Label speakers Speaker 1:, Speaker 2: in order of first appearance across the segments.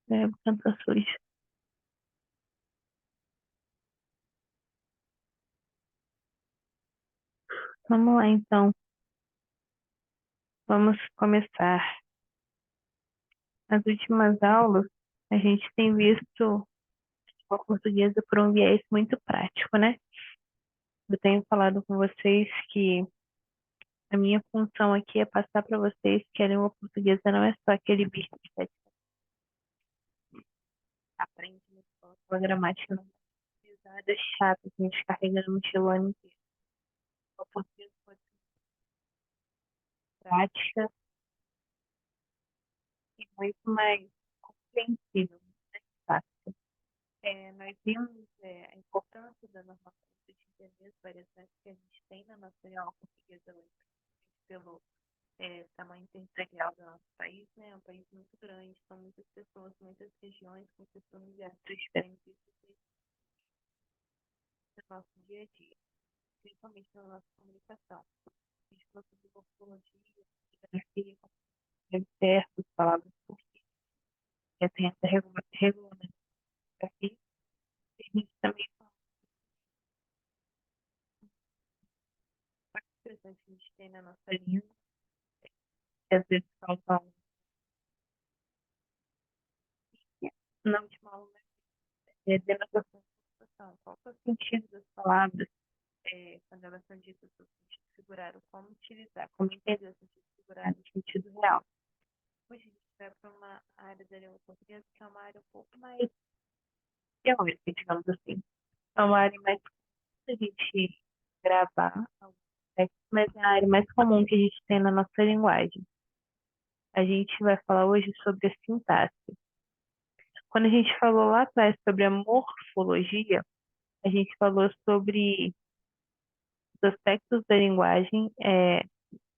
Speaker 1: Canto sujo. Vamos lá, então. Vamos começar. Nas últimas aulas, a gente tem visto a portuguesa por um viés muito prático, né? Eu tenho falado com vocês que a minha função aqui é passar para vocês que a língua portuguesa não é só aquele bicho que você aprende na escola, aquela gramática não pesada, chata, que a gente carrega no mochilão inteiro. A portuguesa pode ser prática e muito mais compreensível, mais fácil. Nós vimos a importância da normação de entender as variações que a gente tem na nossa língua portuguesa hoje, pelo tamanho territorial do nosso país, né? É um país muito grande, são muitas pessoas, muitas regiões com costumes e hábitos diferentes do nosso dia a dia, principalmente na nossa comunicação. A gente falou sobre morfologia, geografia, versos, palavras portuguesas, tem essa regulamentação aqui. A gente também fala sobre expressões que a gente tem na nossa língua, que às vezes causam, na última aula, denotação de situação. Qual é o sentido das palavras quando elas são ditas no sentido figurado? Como utilizar, como entender o sentido figurado no sentido real? Hoje a gente vai para uma área da língua portuguesa que é uma área um pouco mais teórica, digamos assim. É uma área mais fácil a gente gravar alguns textos, mas é a área mais comum que a gente tem na nossa linguagem. A gente vai falar hoje sobre a sintaxe. Quando a gente falou lá atrás sobre a morfologia, a gente falou sobre os aspectos da linguagem de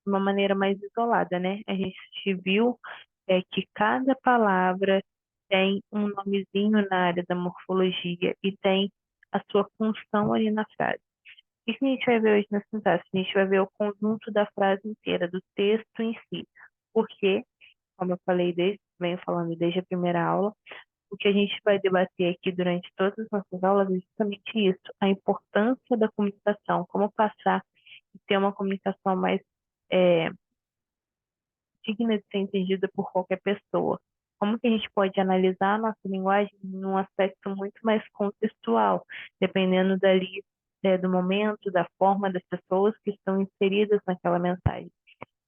Speaker 1: uma maneira mais isolada, né? A gente viu que cada palavra tem um nomezinho na área da morfologia e tem a sua função ali na frase. O que a gente vai ver hoje na sintaxe? A gente vai ver o conjunto da frase inteira, do texto em si. Porque, como eu falei venho falando desde a primeira aula, o que a gente vai debater aqui durante todas as nossas aulas é justamente isso, a importância da comunicação, como passar e ter uma comunicação mais é, digna de ser entendida por qualquer pessoa. Como que a gente pode analisar a nossa linguagem num aspecto muito mais contextual, dependendo dali, do momento, da forma das pessoas que estão inseridas naquela mensagem.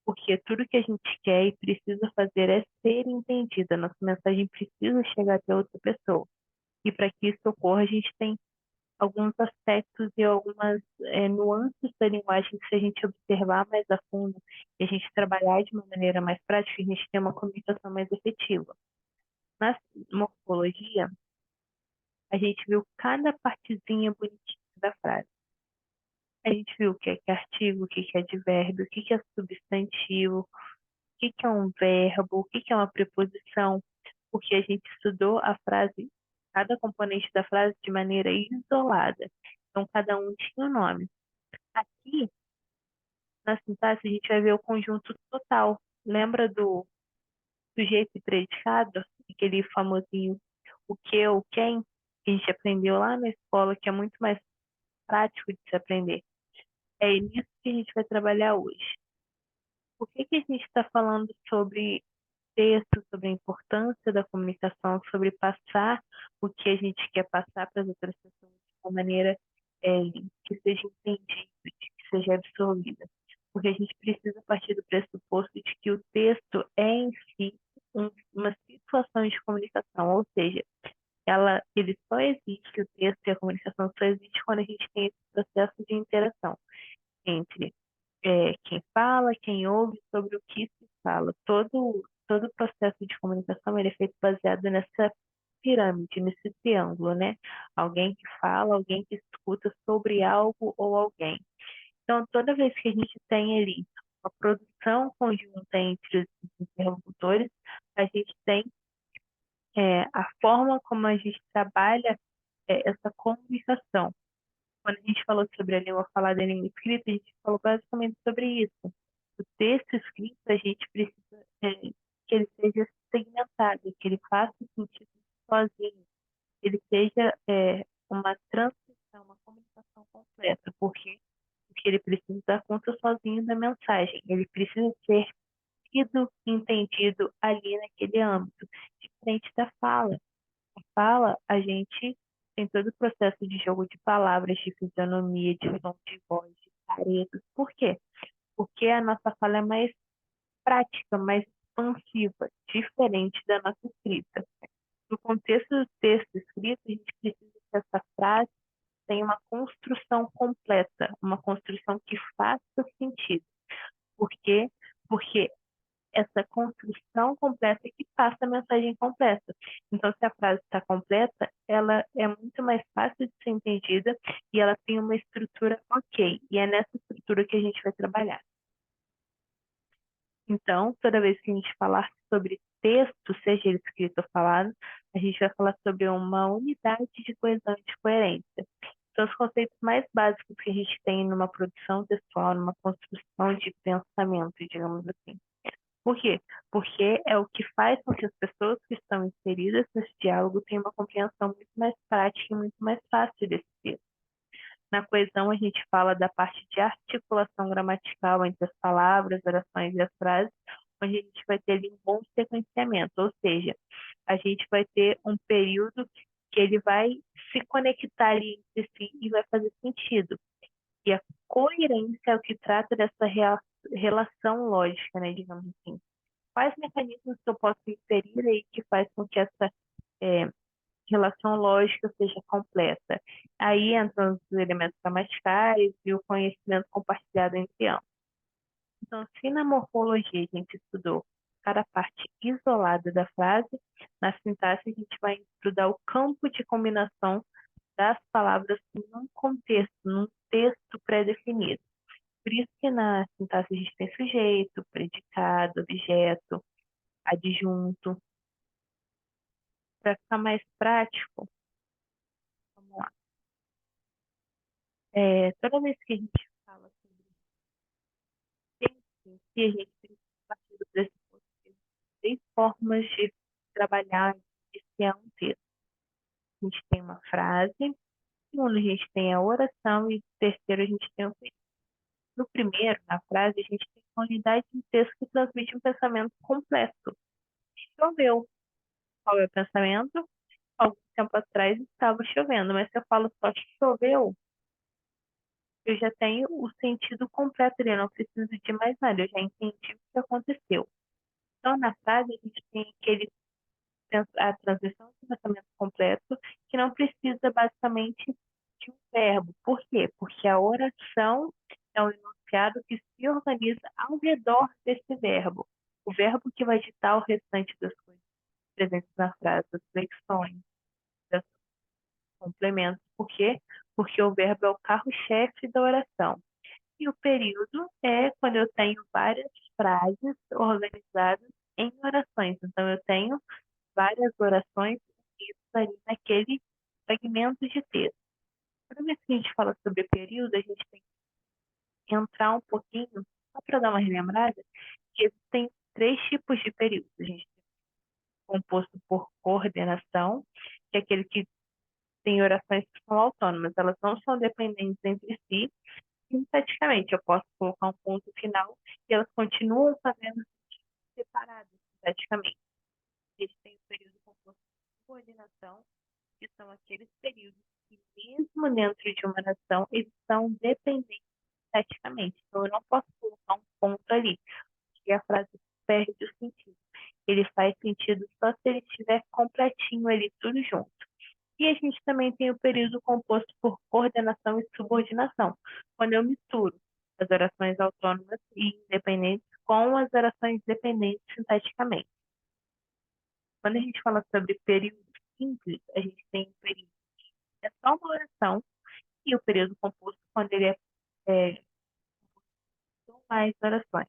Speaker 1: Porque tudo que a gente quer e precisa fazer é ser entendida. Nossa mensagem precisa chegar até outra pessoa. E para que isso ocorra, a gente tem alguns aspectos e algumas nuances da linguagem que, se a gente observar mais a fundo e a gente trabalhar de uma maneira mais prática, a gente tem uma comunicação mais efetiva. Na morfologia, a gente viu cada partezinha bonitinha da frase. A gente viu o que é artigo, o que é advérbio, o que é substantivo, o que é um verbo, o que é uma preposição, porque a gente estudou a frase, cada componente da frase de maneira isolada. Então, cada um tinha um nome. Aqui, na sintaxe, a gente vai ver o conjunto total. Lembra do sujeito e predicado? Aquele famosinho o que ou quem, que a gente aprendeu lá na escola, que é muito mais prático de se aprender. É nisso que a gente vai trabalhar hoje. Por que a gente está falando sobre texto, sobre a importância da comunicação, sobre passar o que a gente quer passar para as outras pessoas de uma maneira que seja entendida, que seja absorvida? Porque a gente precisa partir do pressuposto de que o texto é em si uma situação de comunicação, ou seja, ele só existe, o texto e a comunicação só existe quando a gente tem esse processo de interação entre quem fala, quem ouve, sobre o que se fala. Todo o processo de comunicação ele é feito baseado nessa pirâmide, nesse triângulo, né? Alguém que fala, alguém que escuta sobre algo ou alguém. Então, toda vez que a gente tem ali uma produção conjunta entre os interlocutores, a gente tem a forma como a gente trabalha essa comunicação. Quando a gente falou sobre a língua falada e a língua escrita, a gente falou basicamente sobre isso. O texto escrito, a gente precisa que ele seja segmentado, que ele faça sentido sozinho, ele seja uma transcrição, uma comunicação completa, porque ele precisa dar conta sozinho da mensagem, ele precisa ser sido entendido ali naquele âmbito, diferente da fala. A fala, a gente tem todo o processo de jogo de palavras, de fisionomia, de tom de voz, de caretas. Por quê? Porque a nossa fala é mais prática, mais expansiva, diferente da nossa escrita. No contexto do texto escrito, a gente precisa que essa frase tenha uma construção completa, uma construção que faça sentido. Por quê? Porque essa construção completa que passa a mensagem completa. Então, se a frase está completa, ela é muito mais fácil de ser entendida e ela tem uma estrutura ok. E é nessa estrutura que a gente vai trabalhar. Então, toda vez que a gente falar sobre texto, seja ele escrito ou falado, a gente vai falar sobre uma unidade de coesão e de coerência. São os conceitos mais básicos que a gente tem numa produção textual, numa construção de pensamento, digamos assim. Por quê? Porque é o que faz com que as pessoas que estão inseridas nesse diálogo tenham uma compreensão muito mais prática e muito mais fácil desse texto. Na coesão, a gente fala da parte de articulação gramatical entre as palavras, orações e as frases, onde a gente vai ter ali um bom sequenciamento, ou seja, a gente vai ter um período que ele vai se conectar ali entre si e vai fazer sentido. E a coerência é o que trata dessa relação lógica, né, digamos assim. Quais mecanismos que eu posso inserir aí que faz com que essa relação lógica seja completa? Aí entram os elementos gramaticais e o conhecimento compartilhado entre ambos. Então, se na morfologia a gente estudou cada parte isolada da frase, na sintaxe a gente vai estudar o campo de combinação das palavras num contexto, num texto pré-definido. Por isso que na sintaxe a gente tem sujeito, predicado, objeto, adjunto. Para ficar mais prático, vamos lá. Toda vez que a gente fala sobre texto, a gente tem que partir do pressuposto que tem formas de trabalhar, de criar um texto. A gente tem uma frase, segundo, a gente tem a oração e terceiro, a gente tem o texto. No primeiro, na frase, a gente tem uma unidade de texto que transmite um pensamento completo. Choveu. Qual é o pensamento? Algum tempo atrás estava chovendo, mas se eu falo só choveu, eu já tenho o sentido completo ali, eu não preciso de mais nada, eu já entendi o que aconteceu. Então, na frase, a gente tem a transmissão do pensamento completo, que não precisa basicamente de um verbo. Por quê? Porque a oração é um enunciado que se organiza ao redor desse verbo. O verbo que vai ditar o restante das coisas presentes na frase, das flexões, dos complementos. Por quê? Porque o verbo é o carro-chefe da oração. E o período é quando eu tenho várias frases organizadas em orações. Então, eu tenho várias orações escritas ali naquele fragmento de texto. Toda vez que a gente fala sobre período, a gente tem que entrar um pouquinho, só para dar uma relembrada, que existem três tipos de período. A gente tem composto por coordenação, que é aquele que tem orações que são autônomas, elas não são dependentes entre si, sintaticamente. Eu posso colocar um ponto final e elas continuam fazendo separadas sintaticamente. A gente tem o período composto por coordenação, que são aqueles períodos que, mesmo dentro de uma oração, eles são dependentes sintaticamente. Então, eu não posso colocar um ponto ali, porque a frase perde o sentido. Ele faz sentido só se ele estiver completinho ali, tudo junto. E a gente também tem o período composto por coordenação e subordinação, quando eu misturo as orações autônomas e independentes com as orações dependentes sintaticamente. Quando a gente fala sobre período simples, a gente tem o período que é só uma oração e o período composto quando ele é são mais orações.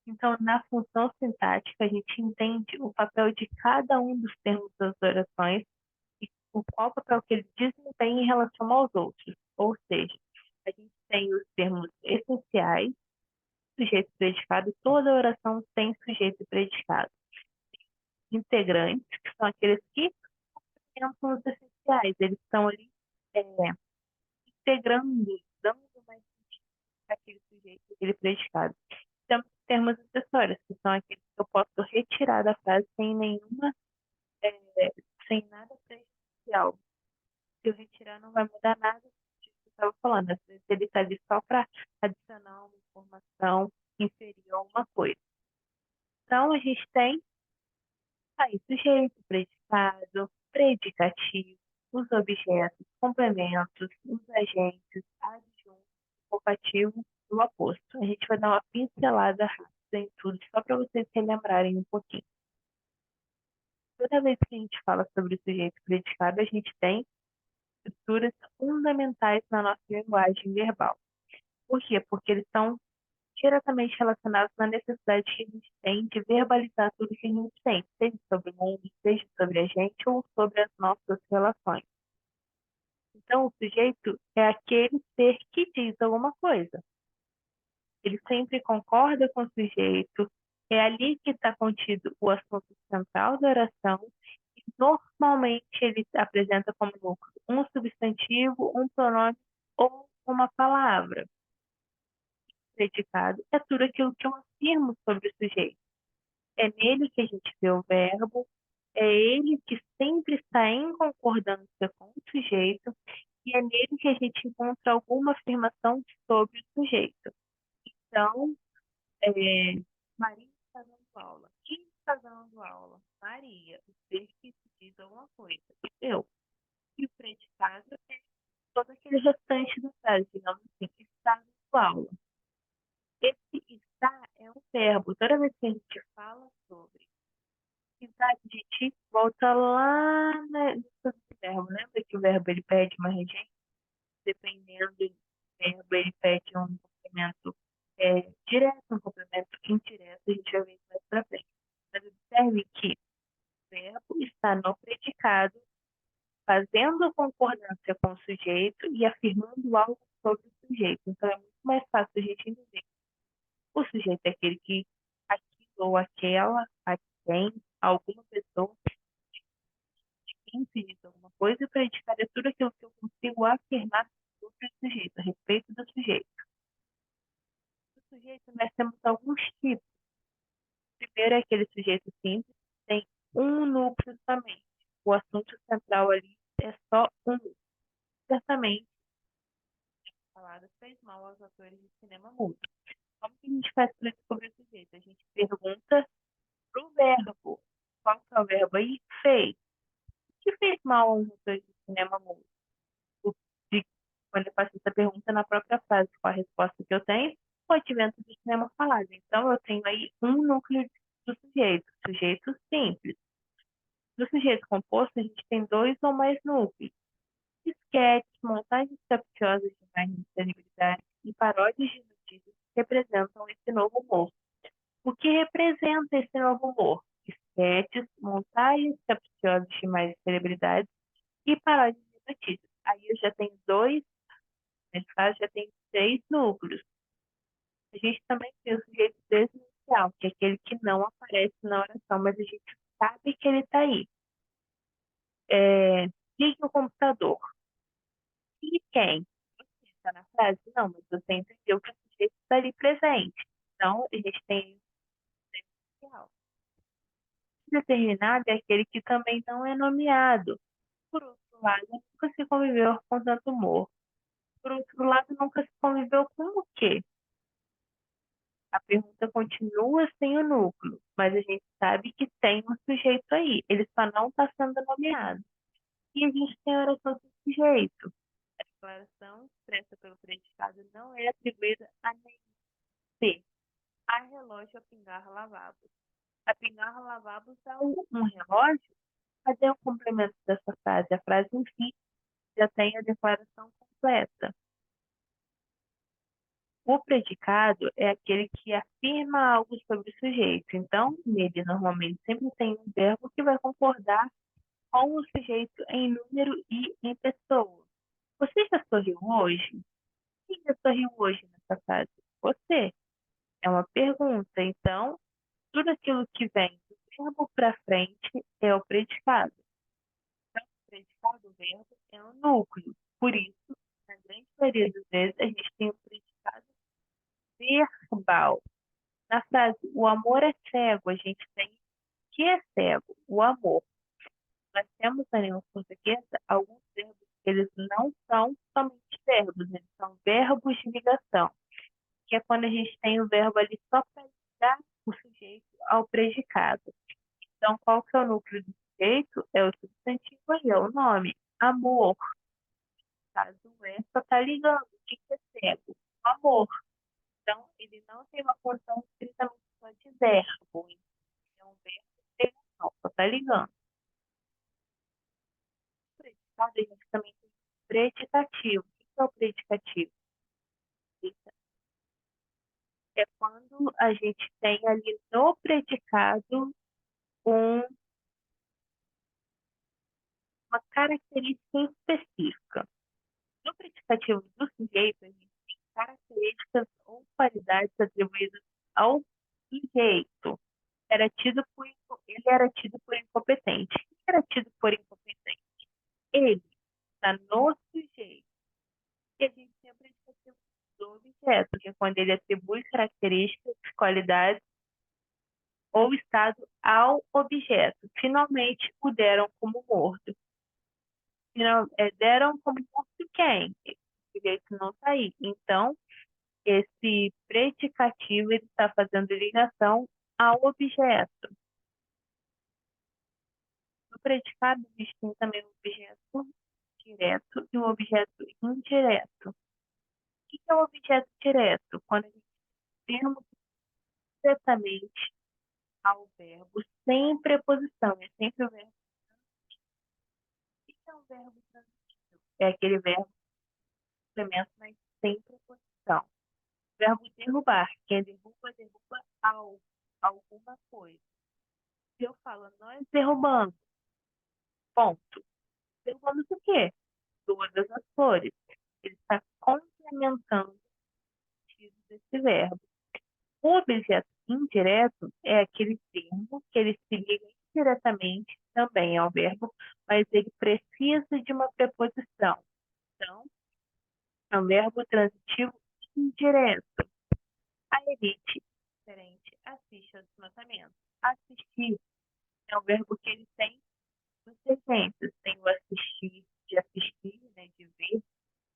Speaker 1: Então, na função sintática, a gente entende o papel de cada um dos termos das orações e o qual papel que ele desempenha em relação aos outros. Ou seja, a gente tem os termos essenciais, Sujeito e predicado, toda oração tem sujeito e predicado. Integrantes, que são aqueles que são os essenciais, eles estão ali é, integrando, dando mais sentido para aquele sujeito, aquele predicado. Temos termos acessórios, que são aqueles que eu posso retirar da frase sem nenhuma, é, sem nada prejudicial. Se eu retirar, não vai mudar nada do que eu estava falando. Às vezes ele está ali só para adicionar uma informação, inferir alguma coisa. Então, a gente tem aí sujeito, predicado, predicativo, os objetos, complementos, os agentes, adjuntos, vocativo e o aposto. A gente vai dar uma pincelada rápida em tudo, só para vocês se lembrarem um pouquinho. Toda vez que a gente fala sobre o sujeito predicado, a gente tem estruturas fundamentais na nossa linguagem verbal. Por quê? Porque eles estão diretamente relacionados na necessidade que a gente tem de verbalizar tudo que a gente tem, seja sobre o mundo, seja sobre a gente ou sobre as nossas relações. Então, o sujeito é aquele ser que diz alguma coisa. Ele sempre concorda com o sujeito, é ali que está contido o assunto central da oração, e normalmente ele apresenta como núcleo um substantivo, um pronome ou uma palavra. Predicado é tudo aquilo que eu afirmo sobre o sujeito. É nele que a gente vê o verbo, é ele que sempre está em concordância com o sujeito, e é nele que a gente encontra alguma afirmação sobre o sujeito. Então, Maria está dando aula. Quem está dando aula? Maria. O ser que diz alguma coisa. Eu. E o predicado é todo aquele restante da frase, digamos assim, que está dando aula. Esse está é um verbo. Toda vez que a gente fala sobre cidade de ti, volta lá no verbo. Lembra que o verbo ele pede uma regência? Dependendo do verbo, ele pede um complemento direto, um complemento indireto. A gente vai ver isso mais pra frente. Mas observe que o verbo está no predicado, fazendo concordância com o sujeito e afirmando algo sobre o sujeito. Então é muito mais fácil a gente entender. O sujeito é aquele que aquilo ou aquela, a quem, alguma pessoa, de quem se diz alguma coisa, e predicar é tudo aquilo que eu consigo afirmar sobre o sujeito, a respeito do sujeito. Do sujeito, nós temos alguns tipos. Primeiro é aquele sujeito simples, tem um núcleo somente. O assunto central ali é só um. Certamente, falado fez mal aos atores de cinema mudo. Como que a gente faz para descobrir o sujeito? A gente pergunta pro verbo. Qual que é o verbo aí? Fez. O que fez mal aos atores de cinema mudo? Quando eu faço essa pergunta na própria frase, qual a resposta que eu tenho? O advento do cinema falado. Então, eu tenho aí um núcleo do sujeito, sujeito simples. No sujeito composto, a gente tem dois ou mais núcleos. Esquetes, montagens capciosas de imagens de celebridades e paródias de notícias representam esse novo humor. O que representa esse novo humor? Esquetes, montagens capciosas de imagens de celebridades e paródias de notícias. Aí eu já tenho dois, nesse caso já tem três núcleos. A gente também tem o sujeito desinicial, que é aquele que não aparece na oração, mas a gente sabe que ele está aí. Ligue o computador. E quem? Você está na frase? Não, mas você entendeu que o sujeito está ali presente. Então, a gente tem o desinicial. Determinado é aquele que também não é nomeado. Por outro lado, nunca se conviveu com tanto humor. Por outro lado, nunca se conviveu com o quê? A pergunta continua sem o núcleo, mas a gente sabe que tem um sujeito aí. Ele só não está sendo nomeado. E a gente tem a oração do sujeito. A declaração expressa pelo predicado não é atribuída a nenhum ser. A relógio, a pingarra, lavabos. A pingarra, lavabos é um relógio? Cadê o complemento dessa frase? A frase em si já tem a declaração completa. O predicado é aquele que afirma algo sobre o sujeito. Então, nele normalmente sempre tem um verbo que vai concordar com o sujeito em número e em pessoa. Você já sorriu hoje? Quem já sorriu hoje nessa frase? Você. É uma pergunta. Então, tudo aquilo que vem do verbo para frente é o predicado. Então, o predicado do verbo é o núcleo. Por isso, na grande maioria das vezes, a gente tem o predicado verbal. Na frase, o amor é cego, a gente tem o que é cego? O amor. Nós temos na língua portuguesa alguns verbos que eles não são somente verbos, eles são verbos de ligação, que é quando a gente tem o verbo ali só para ligar o sujeito ao predicado. Então, qual que é o núcleo do sujeito? É o substantivo aí, é o nome. Amor. Caso é, só está ligando. O que é cego? O amor. Então, ele não tem uma função estritamente só de verbo. É um verbo de ligação, só está ligando. O predicado, a gente também tem predicativo. O que é o predicativo? É quando a gente tem ali no predicado uma característica específica. No predicativo do sujeito, a gente tem características ou qualidades atribuídas ao sujeito. Ele era tido por incompetente. Quem era tido por incompetente? Ele está no sujeito. E a gente tem o predicativo do objeto, que é quando ele atribui características, qualidades ou estado ao objeto. Finalmente o deram como morto. Deram como morto quem? O sujeito não está aí. Então, esse predicativo ele está fazendo ligação ao objeto. No predicado, existe também um objeto direto e um objeto indireto. O que é um objeto direto? Quando a gente termo diretamente ao verbo sem preposição. É sempre o verbo. O que é um verbo transitivo? É aquele verbo que complementa, mas sem preposição. O verbo derrubar, que é derruba algo, alguma coisa. Se eu falo, nós derrubamos, ponto. Derrubamos o quê? Todas as flores. Ele está complementando o sentido desse verbo. O objeto indireto é aquele termo que ele se liga indiretamente também ao verbo, mas ele precisa de uma preposição. Então, é um verbo transitivo indireto. A elite, diferente, assiste ao desmatamento. Assistir é um verbo que ele tem duas sequências. Tem o assistir, de assistir, né, de ver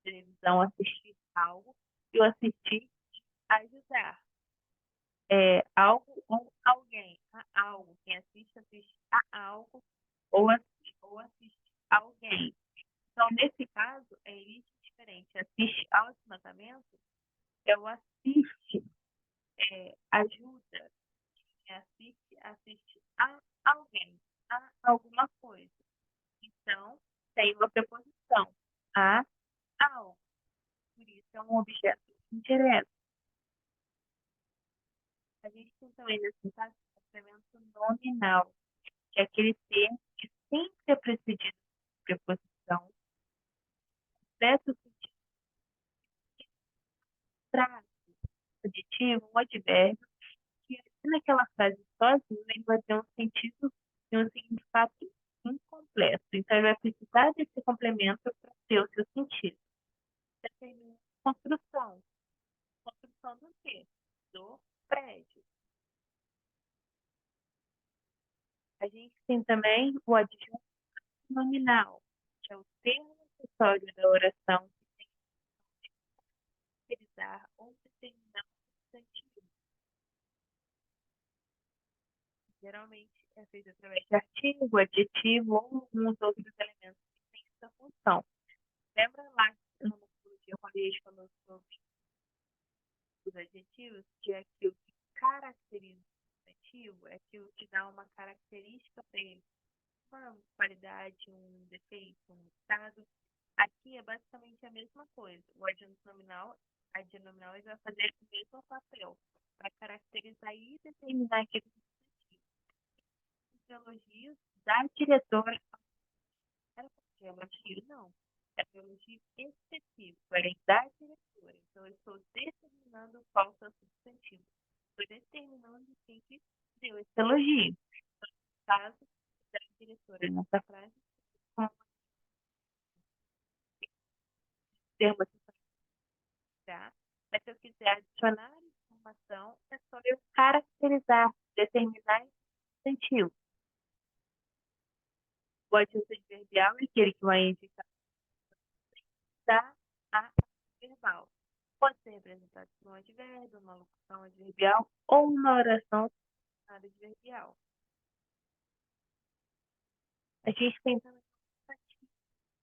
Speaker 1: televisão, assistir algo, e o assistir de ajudar. Algo ou alguém, a algo. Quem assiste, assiste a algo ou assiste a alguém. Então, nesse caso, é elite diferente. Assiste ao desmatamento, é o assiste, ajuda. Quem assiste a alguém, a alguma coisa. Então, tem uma preposição, a algo. Por isso, é um objeto indireto. A gente tem também, nesse caso, o complemento nominal, que é aquele termo que sempre é precedido de preposição, completa o sentido, traz adjetivo, um advérbio, que naquela frase sozinho ele vai ter um sentido e um significado incompleto. Então, ele vai precisar desse complemento para ter o seu sentido. Você tem construção. Construção do quê? Do prédio. A gente tem também o adjunto nominal, que é o termo acessório da oração que tem que caracterizar ou determinar um substantivo. Geralmente é feito através de artigo, adjetivo ou alguns outros elementos que têm essa função. Lembra lá no dia quando a gente falou sobre os adjetivos, que é aquilo que caracteriza o substantivo, é aquilo que dá uma característica para ele, uma qualidade, um defeito, um estado. Aqui é basicamente a mesma coisa. O adjunto nominal ele vai fazer o mesmo papel para caracterizar e determinar aquele substantivo. Os elogios da diretora era para elogio? Não. É um elogio específico, era da diretora. Então, eu estou determinando qual é o substantivo. determinando o que deu esse elogio. No caso, da diretora nessa frase, como termo tá? Mas se eu quiser adicionar informação, é só eu caracterizar, determinar esse substantivo. O adjunto adverbial é aquele que vai indicar da a verbal. Pode ser representado por um advérbio, uma locução adverbial ou uma oração adverbial. A gente tem também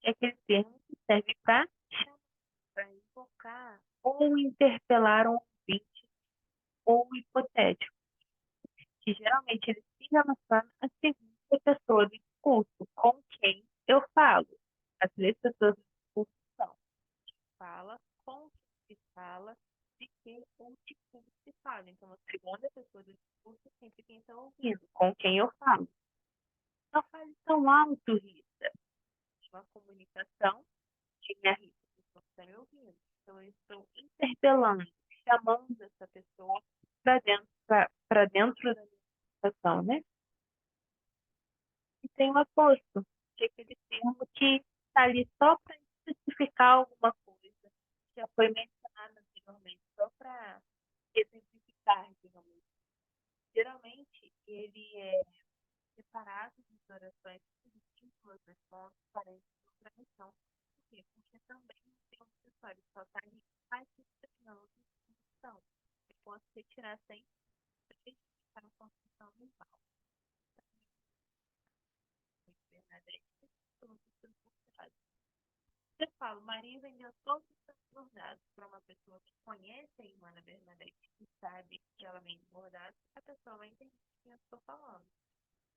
Speaker 1: aquele termo que serve para chamar, para invocar ou interpelar um ouvinte ou hipotético, que geralmente ele se relaciona à segunda pessoa do discurso, com quem eu falo. As três pessoas do discurso são fala, com quem se fala, de que ou de quem se fala. Então, a segunda pessoa do discurso é sempre quem está ouvindo, com quem eu falo. Não fale tão alto, Rita. Uma comunicação, quem é Rita? A pessoa que está me ouvindo. Então, eu estou interpelando, chamando essa pessoa para dentro da minha situação, né? E tem o aposto, que é aquele termo que está ali só para especificar alguma coisa, que já foi mencionado anteriormente, só para exemplificar, digamos. Geralmente, ele é separado de orações positivas, respostas, parentes de outra missão. Por quê? Porque também tem um acessório, só está ali mais terminando a construção. Eu posso retirar sem prejudicar a construção mental. Bernadette, eu falo, Maria vendeu todos os seus bordados para uma pessoa que conhece a irmã da Bernadette, que sabe que ela vende bordados, a pessoa vai entender o que eu estou falando.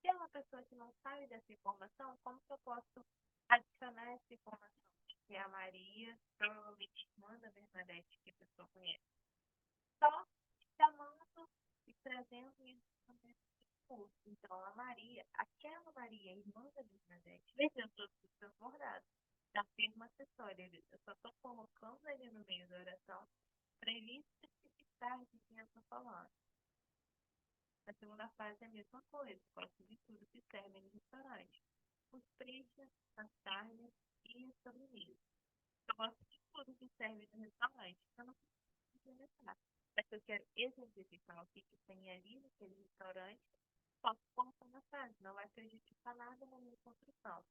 Speaker 1: Se é uma pessoa que não sabe dessa informação, como que eu posso adicionar essa informação? Que é a Maria, provavelmente irmã da Bernadette, que a pessoa conhece. Só chamando e trazendo isso também. Então, a Maria, aquela Maria, irmã da Bernadette, vendeu todos os seus bordados. Já tem uma acessória, eu só estou colocando ele no meio da oração para ele especificar de quem eu estou falando. A segunda fase é a mesma coisa, gosto de tudo que serve no restaurante. Os fritas, as carnes e a sobremesa. Eu gosto de tudo que serve no restaurante, eu não preciso experimentar. Mas se eu quero exemplificar o que tem ali naquele restaurante, posso colocar na frase, não vai prejudicar nada na minha construção.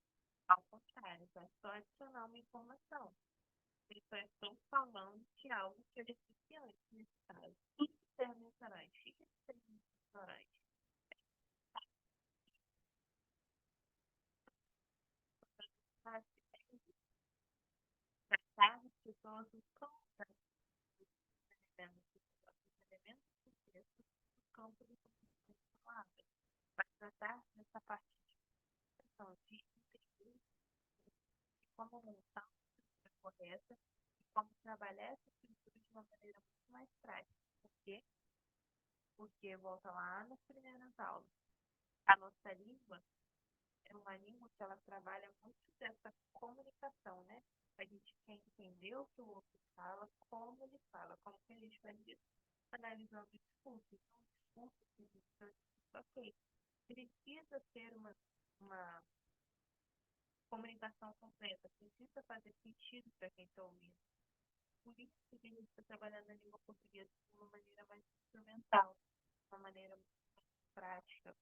Speaker 1: Ao contrário, vai só adicionar uma informação. Eu só estou falando de algo que eu já disse antes, nesse caso. Tudo que serve no restaurante, fica que serve no restaurante. Mas, tratar as pessoas com elementos do texto no campo de compreensão de palavras. Vai tratar nessa parte de expressão, de entender como montar uma estrutura correta e como trabalhar essa estrutura de uma maneira muito mais prática. Por quê? Porque volta lá nas primeiras aulas. A nossa língua é uma língua que ela trabalha muito dessa comunicação, né? A gente quer entender o que o outro fala, como ele fala, como que a gente faz isso, analisando o discurso. Então, o discurso, ok, precisa ter uma comunicação completa, precisa fazer sentido para quem está ouvindo. Por isso que a gente está trabalhando a língua portuguesa de uma maneira mais instrumental, de uma maneira mais prática.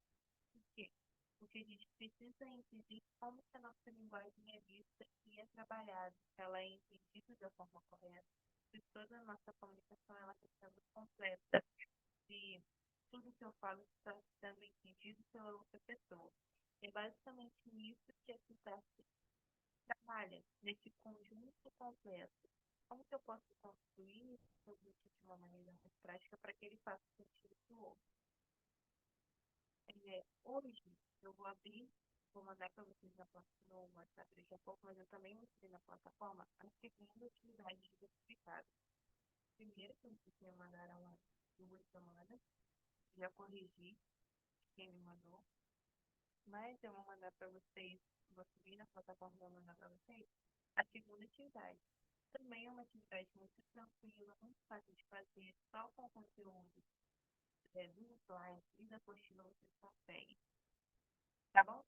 Speaker 1: Por quê? Porque a gente precisa entender como que a nossa linguagem é vista e é trabalhada, ela é entendida da forma correta, se toda a nossa comunicação ela está sendo completa, se tudo que eu falo está sendo entendido pela outra pessoa. É basicamente nisso que a sintaxe trabalha, nesse conjunto completo. Como que eu posso construir esse produto de uma maneira mais prática para que ele faça sentido para o outro? Hoje, eu vou abrir, vou mandar para vocês no WhatsApp daqui a pouco, mas eu também mostrei na plataforma a segunda atividade diversificada. Primeiro, que vocês me mandaram há 2 semanas, já corrigi quem me mandou, mas eu vou mandar para vocês, vou subir na plataforma e vou mandar para vocês a segunda atividade. Também é uma atividade muito tranquila, muito fácil de fazer, só com conteúdo 2 slides e da apostila vocês conseguem. Tá bom?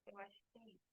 Speaker 1: Eu acho que é isso.